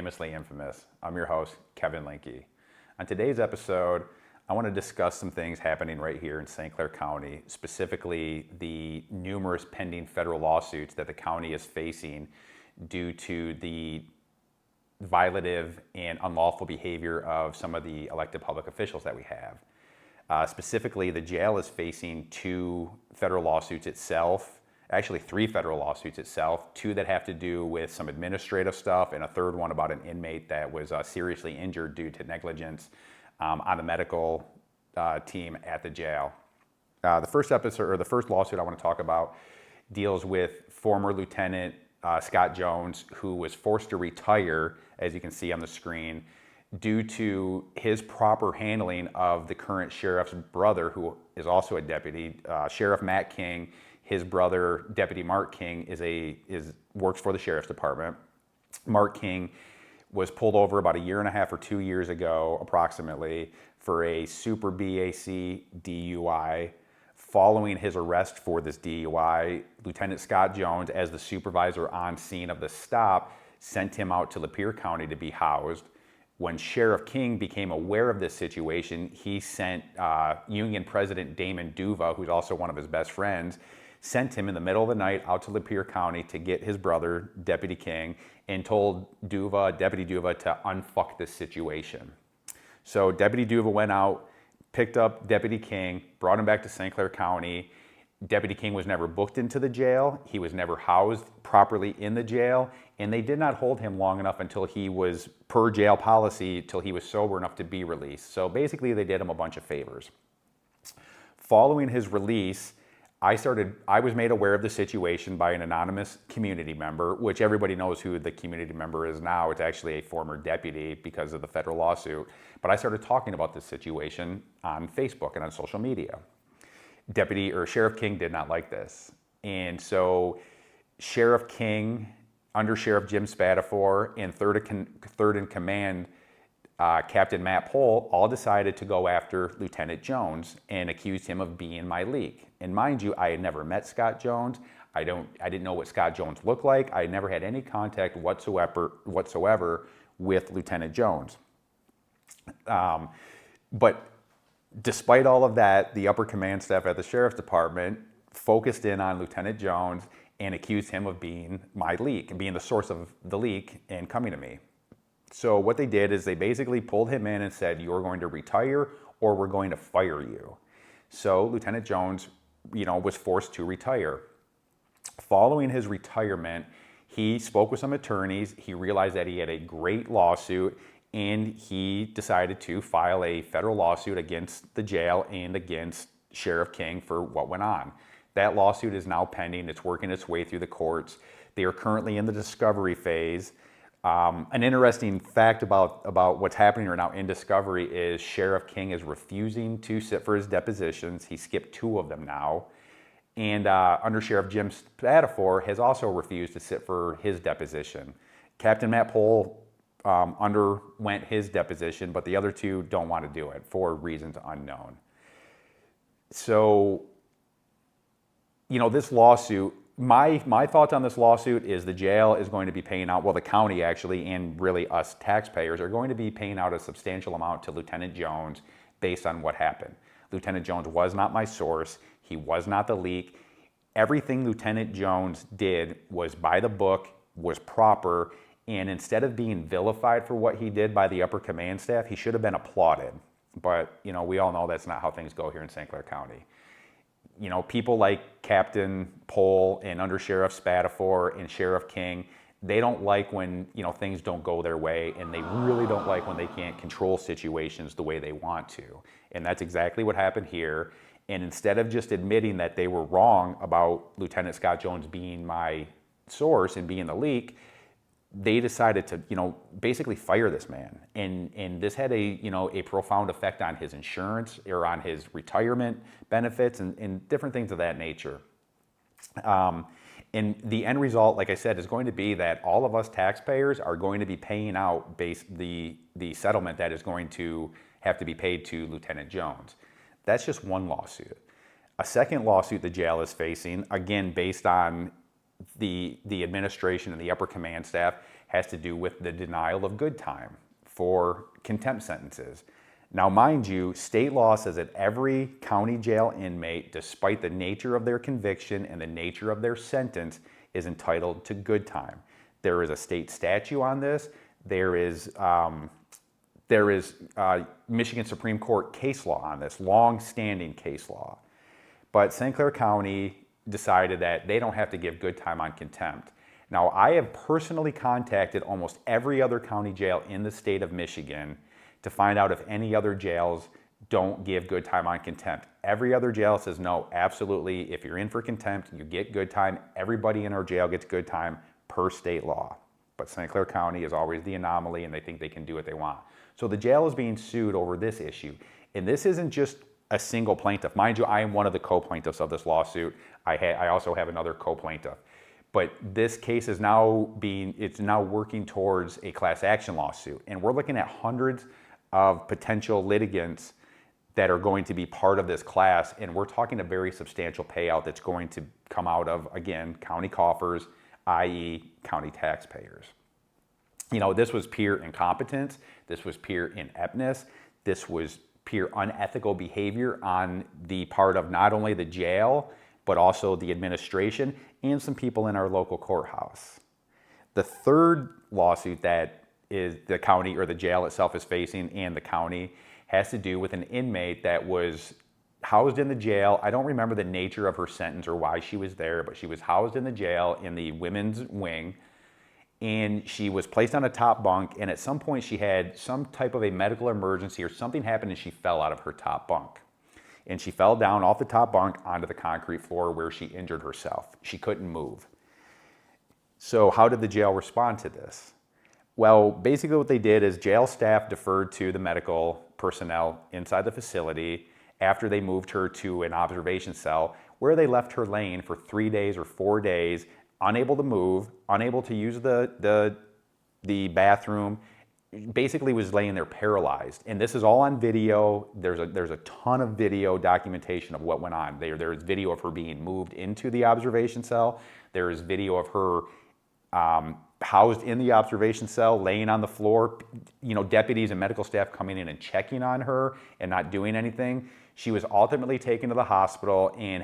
famously infamous. I'm your host, Kevin Linke. On today's episode, I want to discuss some things happening right here in St. Clair County, specifically the numerous pending federal lawsuits that the county is facing due to the violative and unlawful behavior of some of the elected public officials that we have. Specifically, the jail is facing 2 federal lawsuits itself, actually 3 federal lawsuits itself, 2 that have to do with some administrative stuff, and a third one about an inmate that was seriously injured due to negligence on the medical team at the jail. The first lawsuit I want to talk about deals with former Lieutenant Scott Jones, who was forced to retire, as you can see on the screen, due to his proper handling of the current sheriff's brother, who is also a deputy. Sheriff Matt King, his brother, Deputy Mark King, works for the Sheriff's Department. Mark King was pulled over about 1.5 years or 2 years ago, approximately, for a super BAC DUI. Following his arrest for this DUI, Lieutenant Scott Jones, as the supervisor on scene of the stop, sent him out to Clair County to be housed. When Sheriff King became aware of this situation, he sent Union President Damon Duva, who's also one of his best friends, sent him in the middle of the night out to Clair County to get his brother, Deputy King, and told Deputy Duva, to unfuck this situation. So Deputy Duva went out, picked up Deputy King, brought him back to St. Clair County. Deputy King was never booked into the jail. He was never housed properly in the jail, and they did not hold him long enough until he was, per jail policy, till he was sober enough to be released. So basically they did him a bunch of favors. Following his release, I was made aware of the situation by an anonymous community member, which everybody knows who the community member is now. It's actually a former deputy because of the federal lawsuit. But I started talking about this situation on Facebook and on social media. Sheriff King did not like this. And so Sheriff King, Under Sheriff Jim Spatafor, and third in command, Captain Matt Pohl, all decided to go after Lieutenant Jones and accused him of being my leak. And mind you, I had never met Scott Jones. I didn't know what Scott Jones looked like. I never had any contact whatsoever with Lieutenant Jones. But despite all of that, the upper command staff at the Sheriff's Department focused in on Lieutenant Jones and accused him of being my leak and being the source of the leak and coming to me. So what they did is they basically pulled him in and said, "You're going to retire or we're going to fire you." So Lieutenant Jones, was forced to retire. Following his retirement, he spoke with some attorneys. He realized that he had a great lawsuit, and he decided to file a federal lawsuit against the jail and against Sheriff King for what went on. That lawsuit is now pending. It's working its way through the courts. They are currently in the discovery phase. An interesting fact about what's happening right now in discovery is Sheriff King is refusing to sit for his depositions. He skipped 2 of them now. And Under Sheriff Jim Spatafor has also refused to sit for his deposition. Captain Matt Pohl underwent his deposition, but the other 2 don't want to do it for reasons unknown. So, this lawsuit, my thoughts on this lawsuit is the jail is going to be paying out, well, the county actually, and really us taxpayers, are going to be paying out a substantial amount to Lieutenant Jones based on what happened. Lieutenant Jones was not my source. He was not the leak. Everything Lieutenant Jones did was by the book, was proper, and instead of being vilified for what he did by the upper command staff, he should have been applauded. But, we all know that's not how things go here in St. Clair County. People like Captain Pohl and Under Sheriff Spatafor and Sheriff King, they don't like when, things don't go their way, and they really don't like when they can't control situations the way they want to. And that's exactly what happened here. And instead of just admitting that they were wrong about Lieutenant Scott Jones being my source and being the leak, they decided to, basically fire this man. And this had a profound effect on his insurance or on his retirement benefits and different things of that nature. And the end result, like I said, is going to be that all of us taxpayers are going to be paying out the settlement that is going to have to be paid to Lieutenant Jones. That's just one lawsuit. A second lawsuit the jail is facing, again based on the administration and the upper command staff, has to do with the denial of good time for contempt sentences. Now, mind you, state law says that every county jail inmate, despite the nature of their conviction and the nature of their sentence, is entitled to good time. There is a state statute on this. There is Michigan Supreme Court case law on this, long-standing case law. But St. Clair County decided that they don't have to give good time on contempt. Now, I have personally contacted almost every other county jail in the state of Michigan to find out if any other jails don't give good time on contempt. Every other jail says, no, absolutely, if you're in for contempt, you get good time. Everybody in our jail gets good time per state law. But St. Clair County is always the anomaly, and they think they can do what they want. So the jail is being sued over this issue. And this isn't just a single plaintiff. Mind you, I am one of the co-plaintiffs of this lawsuit. I also have another co-plaintiff. But this case is now working towards a class action lawsuit. And we're looking at hundreds of potential litigants that are going to be part of this class. And we're talking a very substantial payout that's going to come out of, again, county coffers, i.e. county taxpayers. You know, this was pure incompetence. This was pure ineptness. This was pure unethical behavior on the part of not only the jail, but also the administration and some people in our local courthouse. The third lawsuit that is the county or the jail itself is facing, and the county, has to do with an inmate that was housed in the jail. I don't remember the nature of her sentence or why she was there, but she was housed in the jail in the women's wing, and she was placed on a top bunk, and at some point she had some type of a medical emergency or something happened and she fell out of her top bunk. And she fell down off the top bunk onto the concrete floor where she injured herself. She couldn't move. So how did the jail respond to this? Well, basically what they did is jail staff deferred to the medical personnel inside the facility after they moved her to an observation cell, where they left her laying for 3 days or 4 days, unable to move, unable to use the bathroom, basically was laying there paralyzed. And this is all on video. There's a ton of video documentation of what went on. There's video of her being moved into the observation cell. There is video of her housed in the observation cell, laying on the floor, you know, deputies and medical staff coming in and checking on her and not doing anything. She was ultimately taken to the hospital and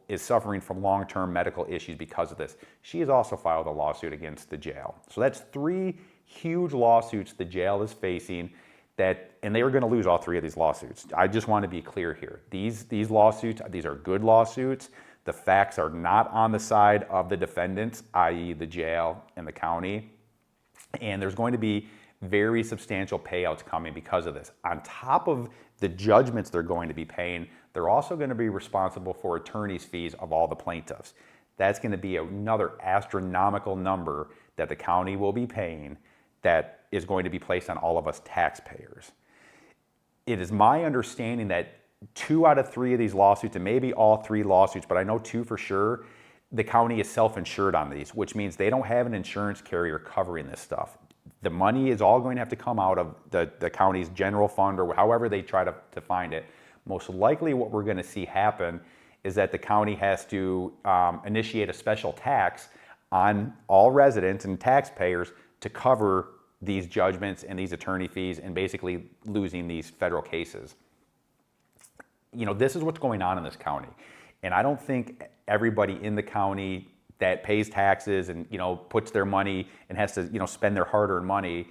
is suffering from long-term medical issues because of this. She has also filed a lawsuit against the jail. So that's 3 huge lawsuits the jail is facing, and they are going to lose all 3 of these lawsuits. I just want to be clear here. These lawsuits, these are good lawsuits. The facts are not on the side of the defendants, i.e. the jail and the county. And there's going to be very substantial payouts coming because of this. On top of the judgments they're going to be paying, they're also going to be responsible for attorney's fees of all the plaintiffs. That's going to be another astronomical number that the county will be paying that is going to be placed on all of us taxpayers. It is my understanding that 2 out of 3 of these lawsuits, and maybe all 3 lawsuits, but I know 2 for sure, the county is self-insured on these, which means they don't have an insurance carrier covering this stuff. The money is all going to have to come out of the county's general fund or however they try to find it. Most likely what we're going to see happen is that the county has to initiate a special tax on all residents and taxpayers to cover these judgments and these attorney fees and basically losing these federal cases. You know, this is what's going on in this county. And I don't think everybody in the county that pays taxes and, you know, puts their money and has to, you know, spend their hard-earned money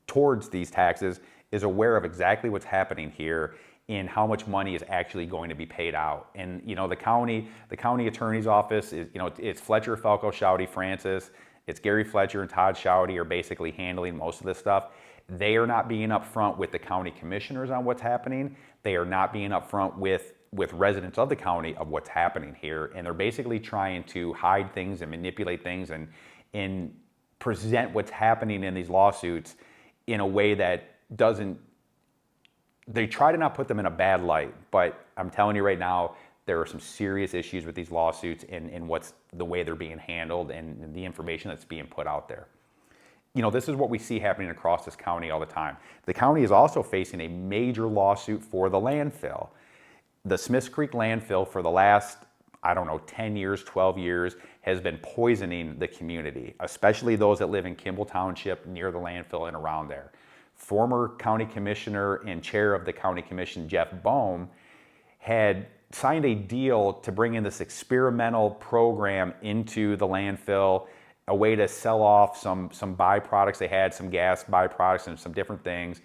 towards these taxes is aware of exactly what's happening here and how much money is actually going to be paid out. And, you know, the county attorney's office is, you know, it's Fletcher, Falco, Schaudy, Francis. It's Gary Fletcher and Todd Schaudy are basically handling most of this stuff. They are not being upfront with the county commissioners on what's happening. They are not being upfront with residents of the county of what's happening here. And they're basically trying to hide things and manipulate things and present what's happening in these lawsuits in a way that doesn't, they try to not put them in a bad light. But I'm telling you right now, there are some serious issues with these lawsuits and what's the way they're being handled and the information that's being put out there. You know, this is what we see happening across this county all the time. The county is also facing a major lawsuit for the landfill. The Smiths Creek landfill for the last, I don't know, 10 years, 12 years, has been poisoning the community, especially those that live in Kimball Township near the landfill and around there. Former county commissioner and chair of the county commission, Jeff Bohm, had signed a deal to bring in this experimental program into the landfill, a way to sell off some byproducts. They had some gas byproducts and some different things,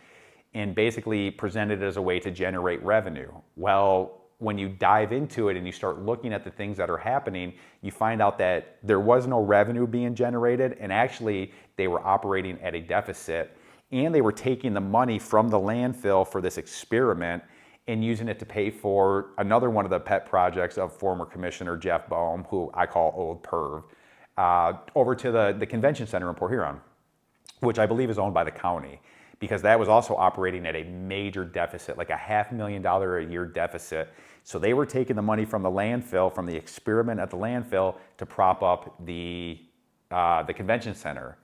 and basically presented it as a way to generate revenue. Well, when you dive into it and you start looking at the things that are happening, you find out that there was no revenue being generated, and actually they were operating at a deficit, and they were taking the money from the landfill for this experiment and using it to pay for another one of the pet projects of former Commissioner Jeff Bohm, who I call Old Perv, over to the convention center in Port Huron, which I believe is owned by the county, because that was also operating at a major deficit, like a $500,000 a year deficit. So they were taking the money from the landfill, from the experiment at the landfill, to prop up the convention center.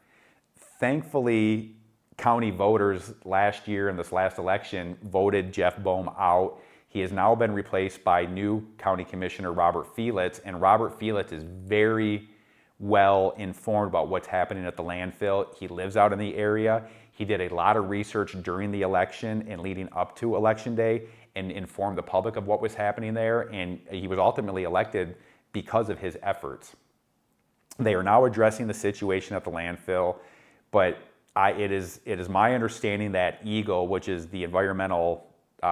Thankfully, county voters last year in this last election voted Jeff Bohm out. He has now been replaced by new county commissioner Robert Felix, and Robert Felix is very well informed about what's happening at the landfill. He lives out in the area. He did a lot of research during the election and leading up to election day and informed the public of what was happening there, and he was ultimately elected because of his efforts. They are now addressing the situation at the landfill, but it is my understanding that Eagle, which is the environmental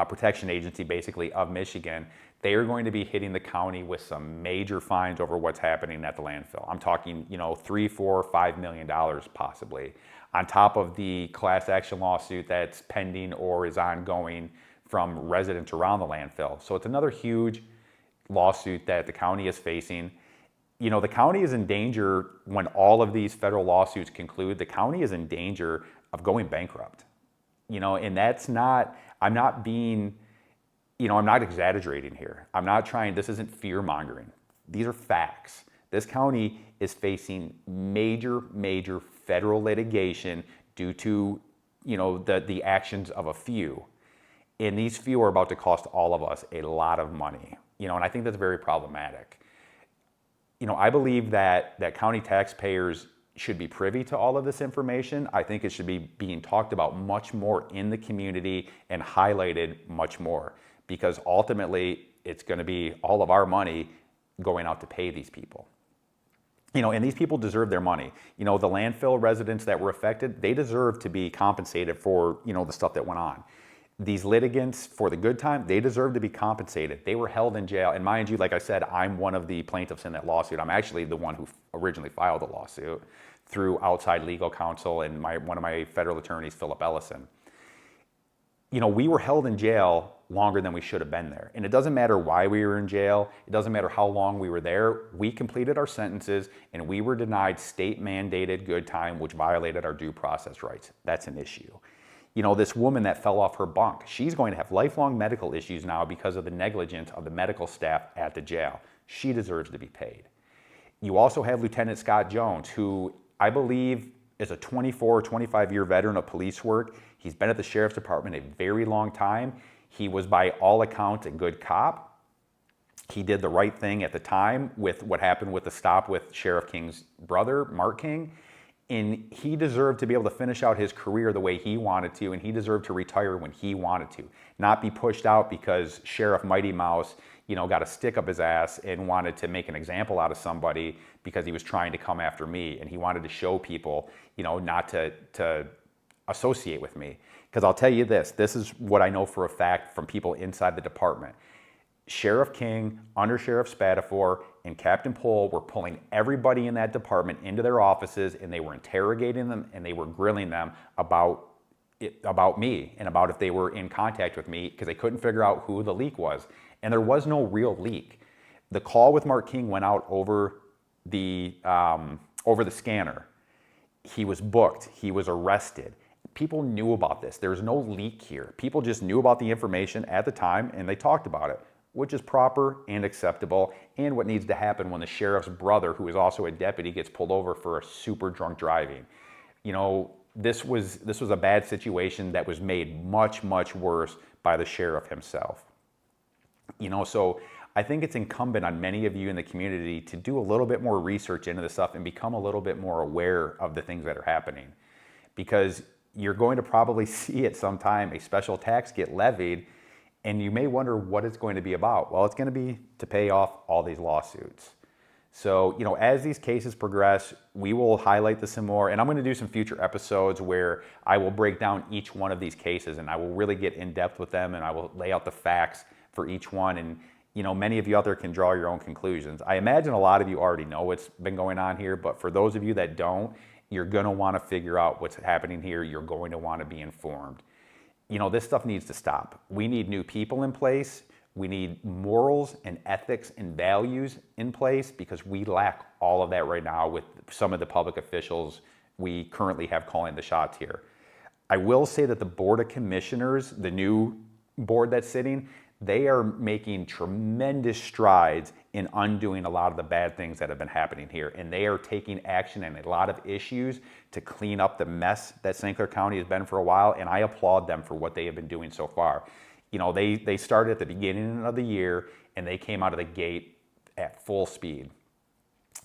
protection agency basically of Michigan, they are going to be hitting the county with some major fines over what's happening at the landfill. I'm talking, $3, $4, $5 million possibly, on top of the class action lawsuit that's pending or is ongoing from residents around the landfill. So it's another huge lawsuit that the county is facing. The county is in danger when all of these federal lawsuits conclude. The county is in danger of going bankrupt. And that's not, I'm not being, I'm not exaggerating here. This isn't fear mongering. These are facts. This county is facing major federal litigation due to, the actions of a few. And these few are about to cost all of us a lot of money, and I think that's very problematic. I believe that county taxpayers should be privy to all of this information. I think it should be being talked about much more in the community and highlighted much more, because ultimately it's going to be all of our money going out to pay these people. And these people deserve their money. The landfill residents that were affected, they deserve to be compensated for, the stuff that went on. These litigants, for the good time, they deserve to be compensated. They were held in jail. And mind you, like I said, I'm one of the plaintiffs in that lawsuit. I'm actually the one who originally filed the lawsuit through outside legal counsel and one of my federal attorneys, Philip Ellison. We were held in jail longer than we should have been there. And it doesn't matter why we were in jail. It doesn't matter how long we were there. We completed our sentences and we were denied state-mandated good time, which violated our due process rights. That's an issue. This woman that fell off her bunk, she's going to have lifelong medical issues now because of the negligence of the medical staff at the jail. She deserves to be paid. You also have Lieutenant Scott Jones, who I believe is a 24 or 25-year veteran of police work. He's been at the sheriff's department a very long time. He was, by all accounts, a good cop. He did the right thing at the time with what happened with the stop with Sheriff King's brother, Mark King. And he deserved to be able to finish out his career the way he wanted to, and he deserved to retire when he wanted to, not be pushed out because Sheriff Mighty Mouse, got a stick up his ass and wanted to make an example out of somebody because he was trying to come after me, and he wanted to show people, not to associate with me. Because I'll tell you this is what I know for a fact from people inside the department. Sheriff King, Under Sheriff Spatafor, and Captain Pohl were pulling everybody in that department into their offices, and they were interrogating them and they were grilling them about me and about if they were in contact with me, because they couldn't figure out who the leak was. And there was no real leak. The call with Mark King went out over the scanner. He was booked. He was arrested. People knew about this. There's no leak here. People just knew about the information at the time and they talked about it, which is proper and acceptable, and what needs to happen when the sheriff's brother, who is also a deputy, gets pulled over for a super drunk driving. This was a bad situation that was made much worse by the sheriff himself. So I think it's incumbent on many of you in the community to do a little bit more research into this stuff and become a little bit more aware of the things that are happening. Because you're going to probably see at some time a special tax get levied, and you may wonder what it's going to be about. Well, it's going to be to pay off all these lawsuits. So, as these cases progress, we will highlight this some more, and I'm going to do some future episodes where I will break down each one of these cases, and I will really get in depth with them, and I will lay out the facts for each one, and many of you out there can draw your own conclusions. I imagine a lot of you already know what's been going on here, but for those of you that don't, you're going to want to figure out what's happening here. You're going to want to be informed. This stuff needs to stop. We need new people in place. We need morals and ethics and values in place, because we lack all of that right now with some of the public officials we currently have calling the shots here. I will say that the Board of Commissioners, the new board that's sitting, they are making tremendous strides in undoing a lot of the bad things that have been happening here. And they are taking action in a lot of issues to clean up the mess that St. Clair County has been for a while. And I applaud them for what they have been doing so far. They started at the beginning of the year, and they came out of the gate at full speed.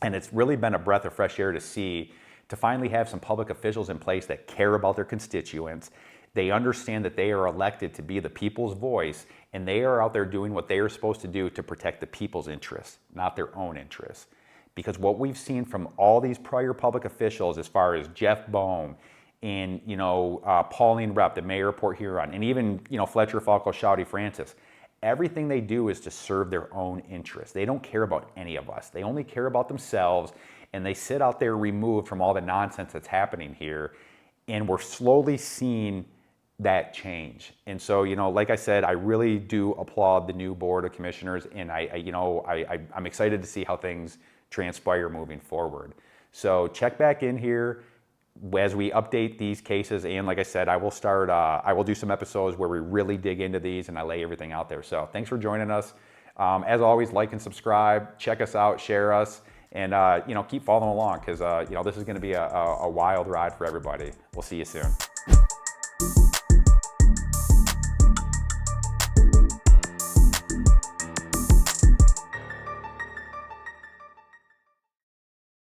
And it's really been a breath of fresh air to finally have some public officials in place that care about their constituents. They understand that they are elected to be the people's voice, and they are out there doing what they are supposed to do to protect the people's interests, not their own interests. Because what we've seen from all these prior public officials, as far as Jeff Bohm and Pauline Rep, the mayor of Port Huron, and even Fletcher, Falco, Shouty, Francis, everything they do is to serve their own interests. They don't care about any of us. They only care about themselves, and they sit out there removed from all the nonsense that's happening here. And we're slowly seeing that change. And so, like I said, I really do applaud the new Board of Commissioners, and I'm excited to see how things transpire moving forward. So check back in here as we update these cases, and like I said, I will do some episodes where we really dig into these and I lay everything out there. So thanks for joining us. As always, like and subscribe, check us out, share us, and keep following along, because this is going to be a wild ride for everybody. We'll see you soon.